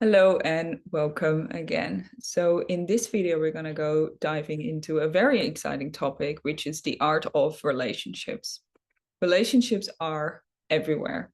Hello and welcome again. So in this video, we're going to go diving into a very exciting topic, which is the art of relationships. Relationships are everywhere.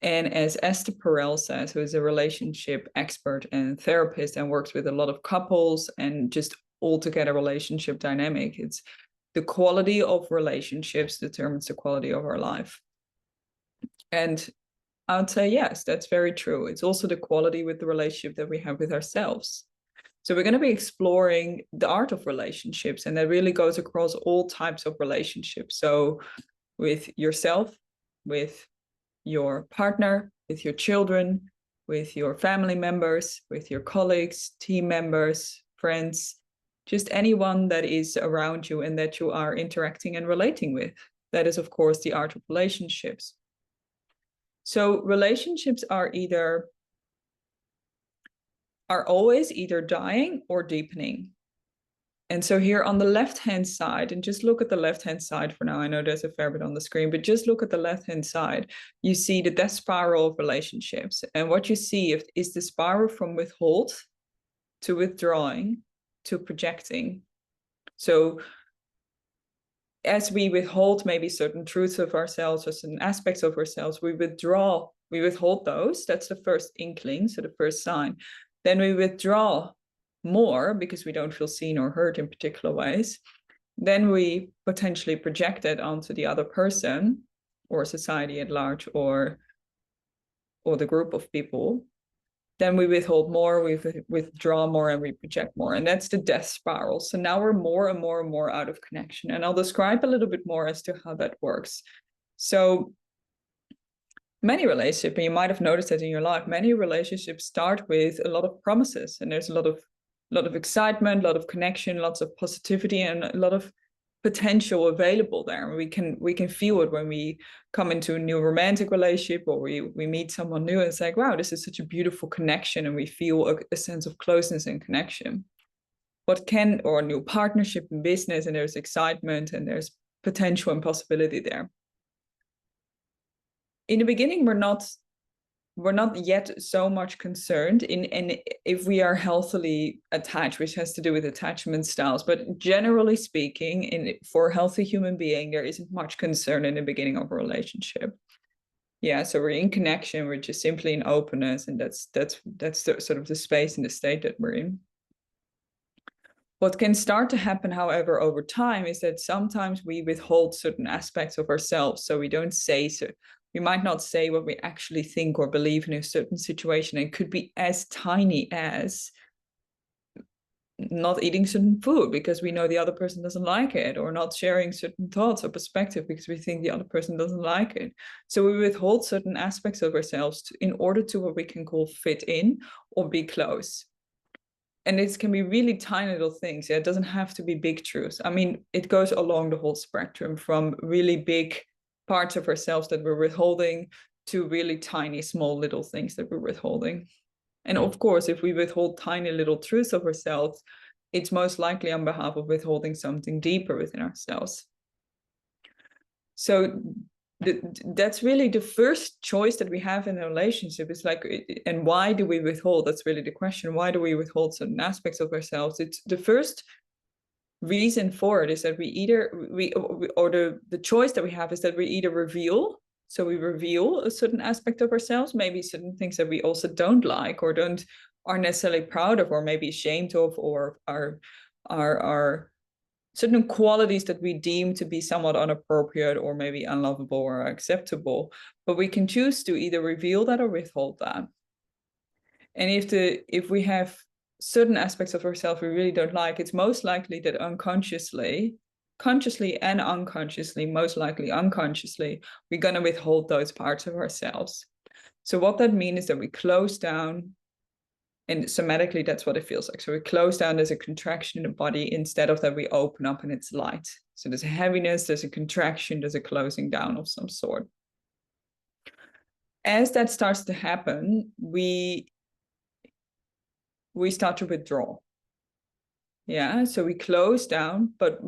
And as Esther Perel says, who is a relationship expert and therapist and works with a lot of couples and just altogether relationship dynamic, it's the quality of relationships determines the quality of our life. And I would say, yes, that's very true. It's also the quality with the relationship that we have with ourselves. So we're going to be exploring the art of relationships, and that really goes across all types of relationships. So with yourself, with your partner, with your children, with your family members, with your colleagues, team members, friends, just anyone that is around you and that you are interacting and relating with. That is, of course, the art of relationships. So relationships are always either dying or deepening. And so here on the left-hand side, and just look at the left-hand side for now. I know there's a fair bit on the screen, but just look at the left-hand side. You see the death spiral of relationships. And what you see is the spiral from withhold to withdrawing to projecting. So as we withhold maybe certain truths of ourselves or certain aspects of ourselves, we withhold those. That's the first inkling, so the first sign. Then we withdraw more because we don't feel seen or heard in particular ways. Then we potentially project it onto the other person or society at large or the group of people. Then we withhold more, we withdraw more, and we project more. And that's the death spiral. So now we're more and more and more out of connection. And I'll describe a little bit more as to how that works. So many relationships, and you might have noticed that in your life, many relationships start with a lot of promises. And there's a lot of excitement, a lot of connection, lots of positivity, and a lot of potential available there. And we can feel it when we come into a new romantic relationship or we meet someone new. It's like, wow, this is such a beautiful connection, and we feel a sense of closeness and connection. Or a new partnership in business, and there's excitement and there's potential and possibility there. In the beginning, we're not yet so much concerned in if we are healthily attached, which has to do with attachment styles. But generally speaking, for a healthy human being, there isn't much concern in the beginning of a relationship. Yeah, so we're in connection, we're just simply in openness, and that's the, sort of the space and the state that we're in. What can start to happen, however, over time is that sometimes we withhold certain aspects of ourselves. So we don't say so. We might not say what we actually think or believe in a certain situation. It could be as tiny as not eating certain food because we know the other person doesn't like it, or not sharing certain thoughts or perspective because we think the other person doesn't like it. So we withhold certain aspects of ourselves in order to what we can call fit in or be close. And it can be really tiny little things. Yeah, it doesn't have to be big truths. I mean, it goes along the whole spectrum from really big parts of ourselves that we're withholding to really tiny, small little things that we're withholding. And of course, if we withhold tiny little truths of ourselves, it's most likely on behalf of withholding something deeper within ourselves. So that's really the first choice that we have in a relationship. Is like, and why do we withhold? That's really the question. Why do we withhold certain aspects of ourselves? It's the first reason for it is that the choice that we have is that we either reveal. So we reveal a certain aspect of ourselves, maybe certain things that we also don't like or aren't necessarily proud of, or maybe ashamed of, or are certain qualities that we deem to be somewhat inappropriate or maybe unlovable or acceptable. But we can choose to either reveal that or withhold that. And if we have certain aspects of ourselves we really don't like, it's most likely that consciously and unconsciously, most likely unconsciously, we're going to withhold those parts of ourselves. So what that means is that we close down, and somatically, that's what it feels like. So we close down, there's a contraction in the body, instead of that we open up and it's light. So there's a heaviness, there's a contraction, there's a closing down of some sort. As that starts to happen, we start to withdraw. Yeah, so we close down, but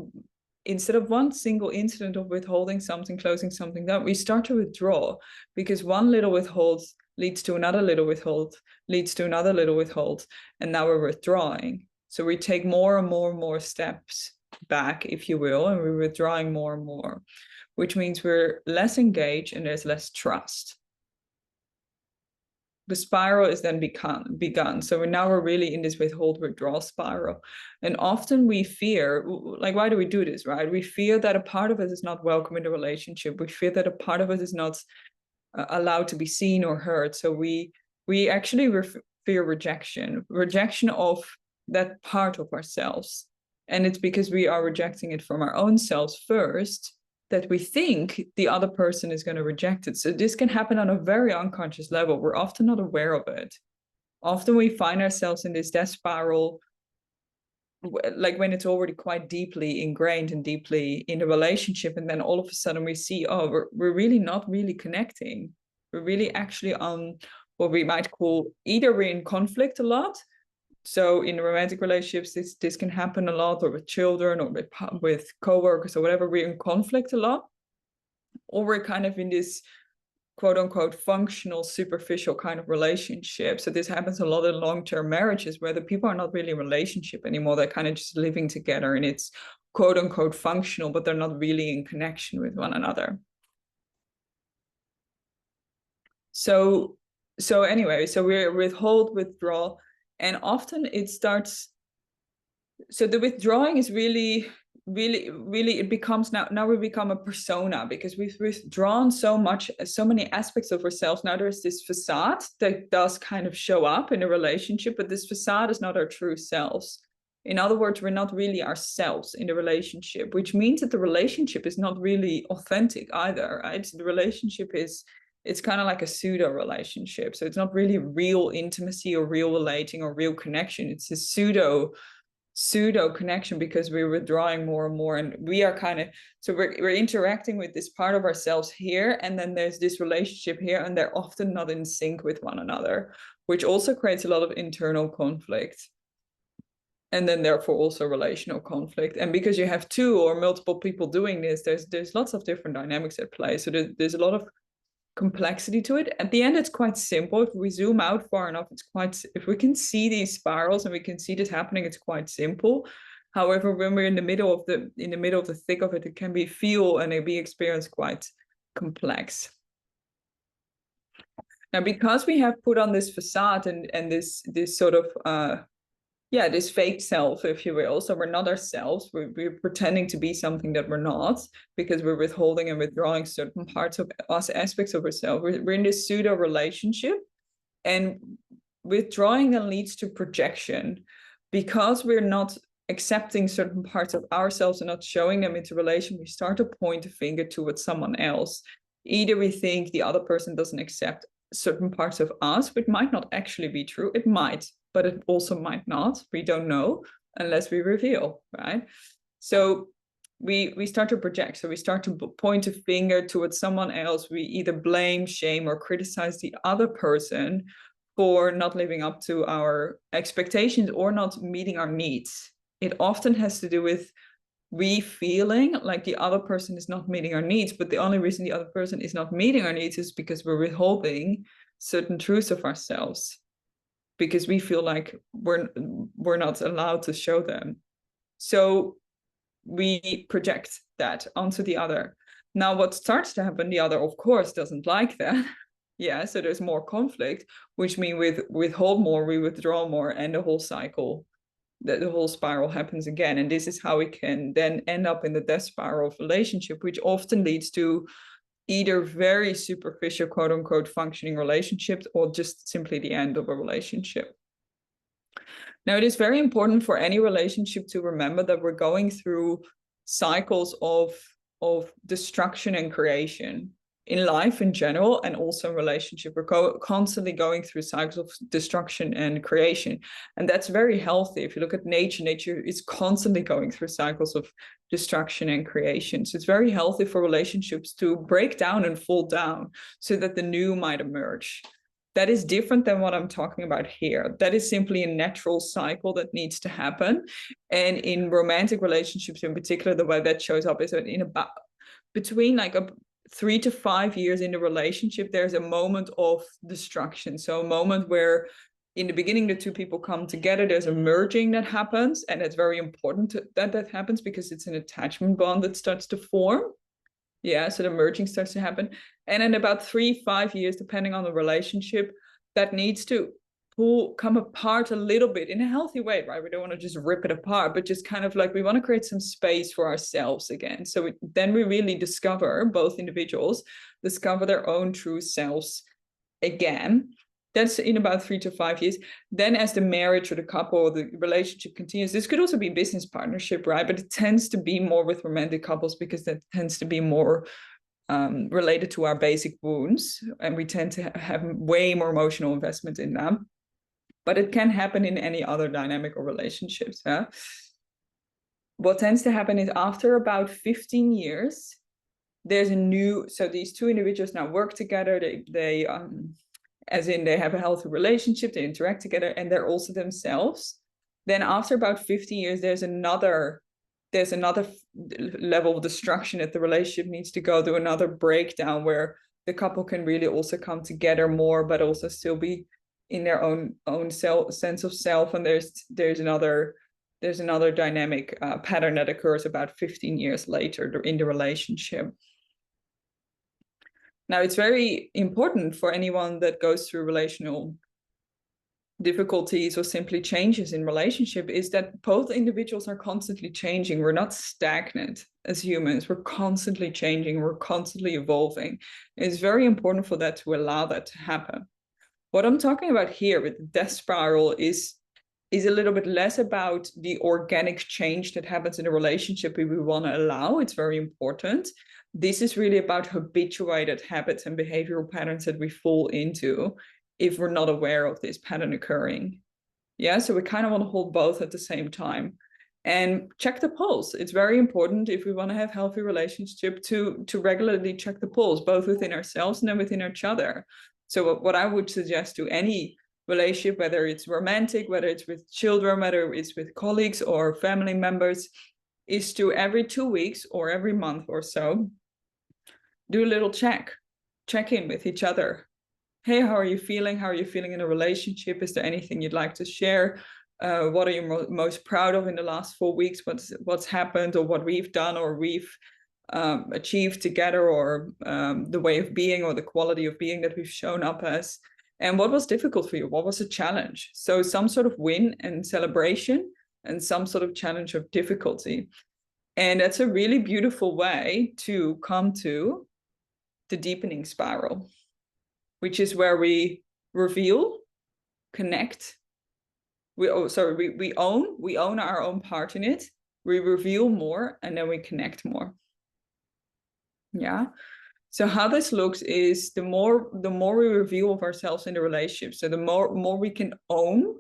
instead of one single incident of withholding something, closing something down, we start to withdraw, because one little leads to another little withhold, leads to another little withhold, and now we're withdrawing. So we take more and more and more steps back, if you will, and we're withdrawing more and more, which means we're less engaged and there's less trust. The spiral is then begun. So we're really in this withhold withdrawal spiral. And often we fear, like, why do we do this, right? We fear that a part of us is not welcome in the relationship. We fear that a part of us is not allowed to be seen or heard. So we actually fear rejection of that part of ourselves. And it's because we are rejecting it from our own selves first that we think the other person is going to reject it. So this can happen on a very unconscious level. We're often not aware of it. Often we find ourselves in this death spiral, like when it's already quite deeply ingrained and deeply in the relationship. And then all of a sudden we see, oh, we're really not really connecting. We're really actually on what we might call, either we're in conflict a lot. So in romantic relationships, this can happen a lot, or with children, or with coworkers, or whatever. We're in conflict a lot, or we're kind of in this quote unquote functional, superficial kind of relationship. So this happens a lot in long-term marriages where the people are not really in a relationship anymore. They're kind of just living together, and it's quote unquote functional, but they're not really in connection with one another. So anyway, so we're withhold, withdraw. And often it starts, so the withdrawing is really, it becomes now we become a persona, because we've withdrawn so many aspects of ourselves. Now there's this facade that does kind of show up in a relationship, but this facade is not our true selves. In other words, we're not really ourselves in the relationship, which means that the relationship is not really authentic either, right? So the relationship it's kind of like a pseudo relationship. So it's not really real intimacy or real relating or real connection. It's a pseudo connection, because we're withdrawing more and more, and we are kind of, so we're interacting with this part of ourselves here, and then there's this relationship here, and they're often not in sync with one another, which also creates a lot of internal conflict, and then therefore also relational conflict. And because you have two or multiple people doing this, there's lots of different dynamics at play. So there's a lot of complexity to it. At the end, it's quite simple. If we zoom out far enough, if we can see these spirals and we can see this happening, it's quite simple. However, when we're in the middle of the thick of it, it can be experienced quite complex. Now, because we have put on this facade and this sort of this fake self, if you will. So we're not ourselves. We're pretending to be something that we're not, because we're withholding and withdrawing certain parts of us, aspects of ourselves. We're in this pseudo relationship, and withdrawing then leads to projection, because we're not accepting certain parts of ourselves and not showing them into relation. We start to point a finger towards someone else. Either we think the other person doesn't accept certain parts of us, which might not actually be true. It might, but it also might not. We don't know unless we reveal, right? So we start to project. So we start to point a finger towards someone else. We either blame, shame, or criticize the other person for not living up to our expectations or not meeting our needs. It often has to do with we feeling like the other person is not meeting our needs, but the only reason the other person is not meeting our needs is because we're withholding certain truths of ourselves, because we feel like we're not allowed to show them. So we project that onto the other. Now, what starts to happen, the other, of course, doesn't like that. Yeah, so there's more conflict, which means we withhold more, we withdraw more, and the whole cycle, the whole spiral happens again. And this is how we can then end up in the death spiral of relationship, which often leads to either very superficial, quote unquote, functioning relationships, or just simply the end of a relationship. Now, it is very important for any relationship to remember that we're going through cycles of destruction and creation in life in general, and also in relationship. We're constantly going through cycles of destruction and creation. And that's very healthy. If you look at nature is constantly going through cycles of destruction and creation. So it's very healthy for relationships to break down and fall down so that the new might emerge. That is different than what I'm talking about here. That is simply a natural cycle that needs to happen. And in romantic relationships in particular, the way that shows up is that between like 3 to 5 years in the relationship, there's a moment of destruction. So a moment where in the beginning, the two people come together, there's a merging that happens, and it's very important that happens because it's an attachment bond that starts to form. Yeah, so the merging starts to happen. And in about 3-5 years, depending on the relationship, that needs to come apart a little bit in a healthy way, right? We don't want to just rip it apart, but just kind of like we want to create some space for ourselves again. So then we really discover, both individuals discover their own true selves again. That's in about 3 to 5 years. Then as the marriage or the couple or the relationship continues, this could also be business partnership, right? But it tends to be more with romantic couples because that tends to be more related to our basic wounds. And we tend to have way more emotional investment in them. But it can happen in any other dynamic or relationships. Huh? What tends to happen is after about 15 years, there's a new, so these two individuals now work together, they as in they have a healthy relationship, they interact together, and they're also themselves. Then after about 50 years, there's another level of destruction that the relationship needs to go through, another breakdown where the couple can really also come together more, but also still be in their own sense of self. And there's another dynamic pattern that occurs about 15 years later in the relationship. Now, it's very important for anyone that goes through relational difficulties or simply changes in relationship is that both individuals are constantly changing. We're not stagnant as humans. We're constantly changing. We're constantly evolving. It's very important for that to allow that to happen. What I'm talking about here with the death spiral is a little bit less about the organic change that happens in a relationship we want to allow. It's very important. This is really about habituated habits and behavioral patterns that we fall into if we're not aware of this pattern occurring. Yeah, so we kind of want to hold both at the same time and check the pulse. It's very important if we want to have healthy relationship to regularly check the pulse, both within ourselves and then within each other. So what I would suggest to any relationship, whether it's romantic, whether it's with children, whether it's with colleagues or family members, is to every 2 weeks or every month or so, do a little check in with each other. Hey, how are you feeling? How are you feeling in a relationship? Is there anything you'd like to share? What are you most proud of in the last 4 weeks? What's happened, or what we've done or we've achieved together, or the way of being or the quality of being that we've shown up as? And what was difficult for you? What was a challenge? So some sort of win and celebration and some sort of challenge of difficulty. And that's a really beautiful way to come to the deepening spiral, which is where we reveal, connect. We own our own part in it. We reveal more, and then we connect more. Yeah. So how this looks is the more we reveal of ourselves in the relationship. So the more we can own,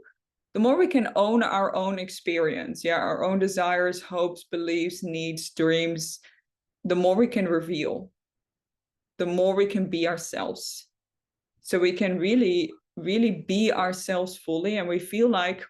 our own experience. Yeah, our own desires, hopes, beliefs, needs, dreams. The more we can reveal, the more we can be ourselves. So we can really, really be ourselves fully. And we feel like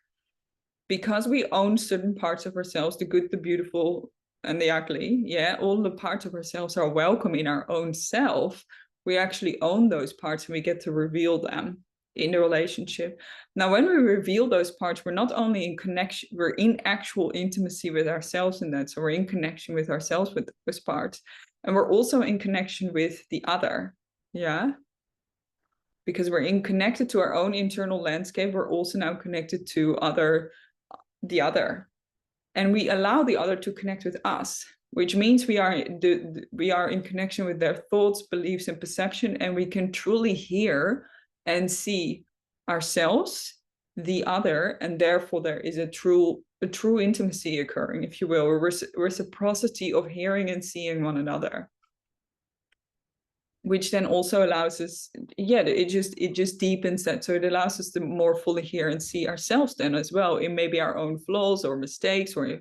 because we own certain parts of ourselves, the good, the beautiful, and the ugly, yeah, all the parts of ourselves are welcome in our own self. We actually own those parts and we get to reveal them in the relationship. Now, when we reveal those parts, we're not only in connection, we're in actual intimacy with ourselves in that. So we're in connection with ourselves with those parts. And we're also in connection with the other. Yeah. Because we're connected to our own internal landscape, we're also now connected to the other. And we allow the other to connect with us, which means we are in connection with their thoughts, beliefs, and perception, and we can truly hear and see ourselves, the other, and therefore there is a true intimacy occurring, if you will, a reciprocity of hearing and seeing one another, which then also allows us, it just deepens that. So it allows us to more fully hear and see ourselves then as well, in maybe our own flaws or mistakes or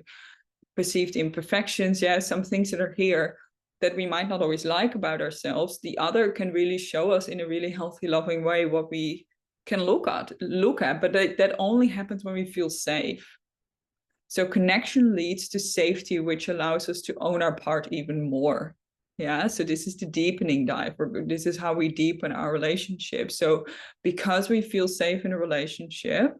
perceived imperfections. Yeah, some things that are here that we might not always like about ourselves. The other can really show us in a really healthy, loving way what we can look at, but that only happens when we feel safe. So connection leads to safety, which allows us to own our part even more. Yeah, so this is the deepening dive. This is how we deepen our relationship. So because we feel safe in a relationship,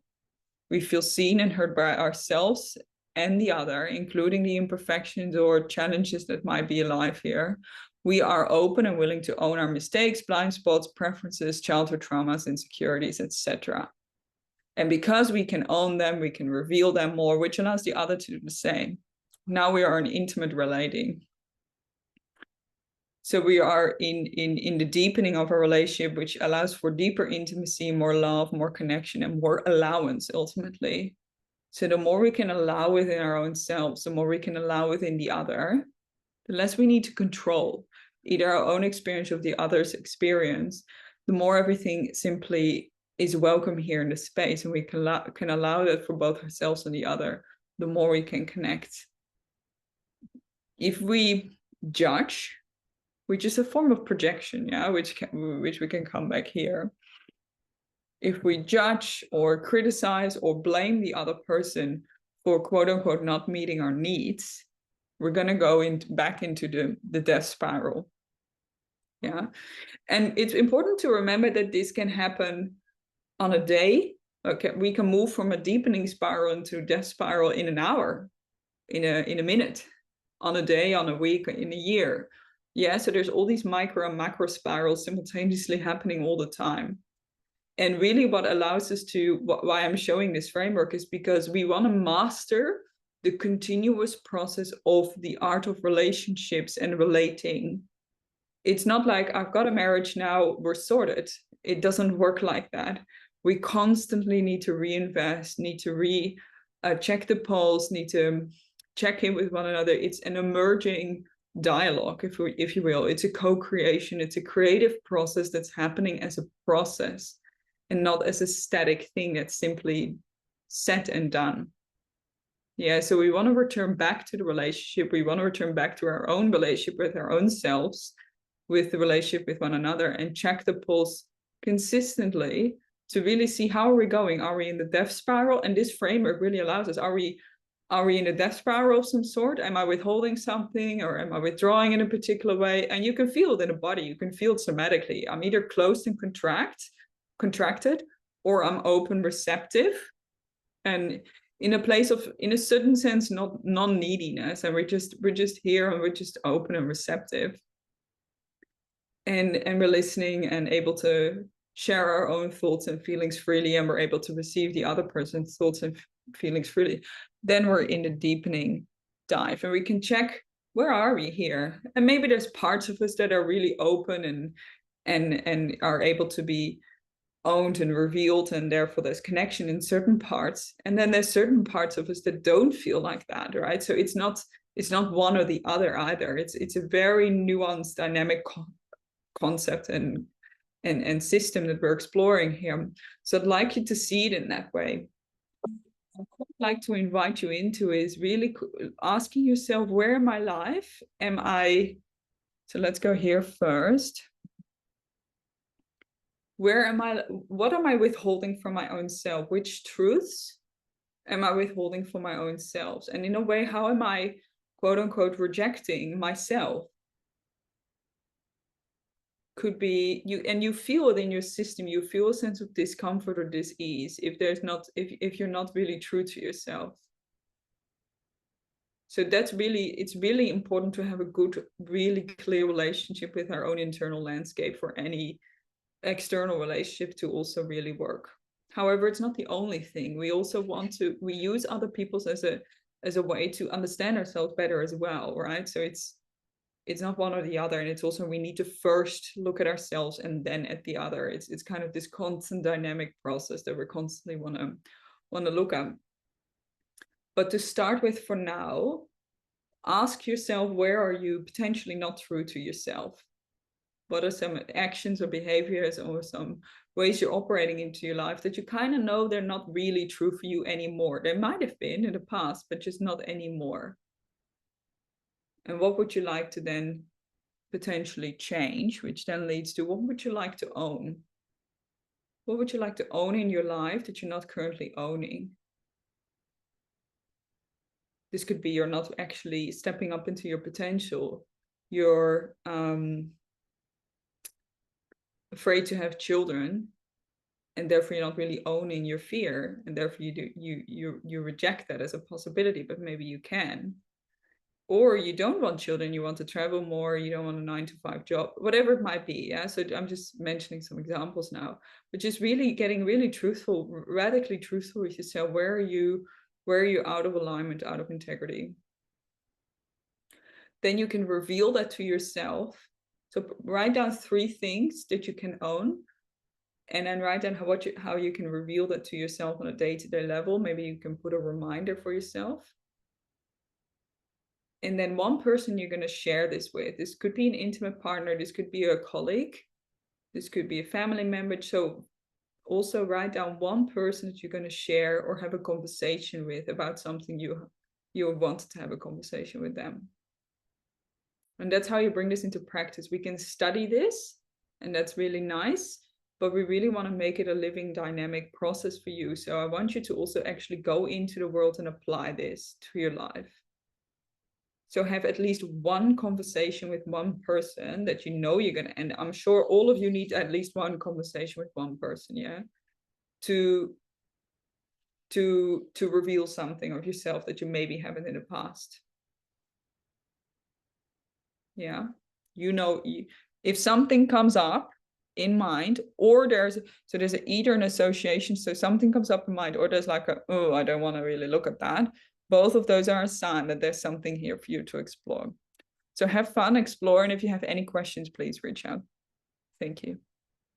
we feel seen and heard by ourselves and the other, including the imperfections or challenges that might be alive here. We are open and willing to own our mistakes, blind spots, preferences, childhood traumas, insecurities, etc. And because we can own them, we can reveal them more, which allows the other to do the same. Now we are in intimate relating. So we are in the deepening of a relationship, which allows for deeper intimacy, more love, more connection, and more allowance ultimately. So the more we can allow within our own selves, the more we can allow within the other, the less we need to control either our own experience or the other's experience, the more everything simply is welcome here in the space, and we can allow that for both ourselves and the other, the more we can connect. If we judge, which is a form of projection, yeah, which we can come back here. If we judge or criticize or blame the other person for quote unquote not meeting our needs, we're going to go back into the death spiral. Yeah. And it's important to remember that this can happen on a day. Okay, we can move from a deepening spiral into death spiral in an hour, in a minute, on a day, on a week, in a year. Yeah, so there's all these micro and macro spirals simultaneously happening all the time. And really what allows us to, why I'm showing this framework is because we want to master the continuous process of the art of relationships and relating. It's not like I've got a marriage now, we're sorted. It doesn't work like that. We constantly need to reinvest, need to check the pulse, need to check in with one another. It's an emerging dialogue, if you will. It's a co-creation. It's a creative process that's happening as a process and not as a static thing that's simply set and done. Yeah, so we want to return back to the relationship. We want to return back to our own relationship with our own selves, with the relationship with one another, and check the pulse consistently to really see how are we going. Are we in the death spiral? And this framework really allows us, are we in a death spiral of some sort? Am I withholding something, or am I withdrawing in a particular way? And you can feel it in the body. You can feel it somatically. I'm either closed and contracted, or I'm open, receptive, and in a place of, in a certain sense, not non-neediness. And we're just here, and we're just open and receptive. And we're listening and able to share our own thoughts and feelings freely, and we're able to receive the other person's thoughts and feelings freely. Then we're in the deepening dive, and we can check, where are we here? And maybe there's parts of us that are really open and are able to be owned and revealed, and therefore there's connection in certain parts. And then there's certain parts of us that don't feel like that, right? So it's not one or the other either. It's a very nuanced, dynamic concept and system that we're exploring here. So I'd like you to see it in that way. What I'd like to invite you into is really asking yourself, where in my life am I? So let's go here first. Where am I? What am I withholding from my own self? Which truths am I withholding from my own self? And in a way, how am I, quote unquote, rejecting myself? Could be you, and you feel it in your system. You feel a sense of discomfort or dis-ease if you're not really true to yourself. So it's really important to have a good, really clear relationship with our own internal landscape for any external relationship to also really work. However, it's not the only thing. We also we use other people's as a way to understand ourselves better as well, right? So it's not one or the other, and it's also, we need to first look at ourselves and then at the other. It's kind of this constant dynamic process that we constantly want to look at. But to start with, for now, ask yourself, where are you potentially not true to yourself? What are some actions or behaviors or some ways you're operating into your life that you kind of know they're not really true for you anymore? They might have been in the past, but just not anymore. And what would you like to then potentially change, which then leads to, what would you like to own? What would you like to own in your life that you're not currently owning? This could be you're not actually stepping up into your potential. you're afraid to have children, and therefore you're not really owning your fear, and therefore you reject that as a possibility, but maybe you can. Or you don't want children, you want to travel more, you don't want a 9-to-5 job, whatever it might be. Yeah. So I'm just mentioning some examples now, but just really getting really truthful, radically truthful with yourself. Where are you out of alignment, out of integrity? Then you can reveal that to yourself. So write down 3 things that you can own, and then write down how you can reveal that to yourself on a day-to-day level. Maybe you can put a reminder for yourself. And then 1 person you're going to share this with. This could be an intimate partner, this could be a colleague, this could be a family member. So also write down 1 person that you're going to share or have a conversation with about something you wanted to have a conversation with them. And that's how you bring this into practice. We can study this, and that's really nice, but we really want to make it a living, dynamic process for you. So I want you to also actually go into the world and apply this to your life. So have at least 1 conversation with 1 person that you know you're going to, and I'm sure all of you need at least 1 conversation with 1 person, yeah, to reveal something of yourself that you maybe haven't in the past. Yeah. You know, if something comes up in mind, or there's either an association, so something comes up in mind, or there's like oh, I don't want to really look at that. Both of those are a sign that there's something here for you to explore. So have fun, explore, and if you have any questions, please reach out. Thank you.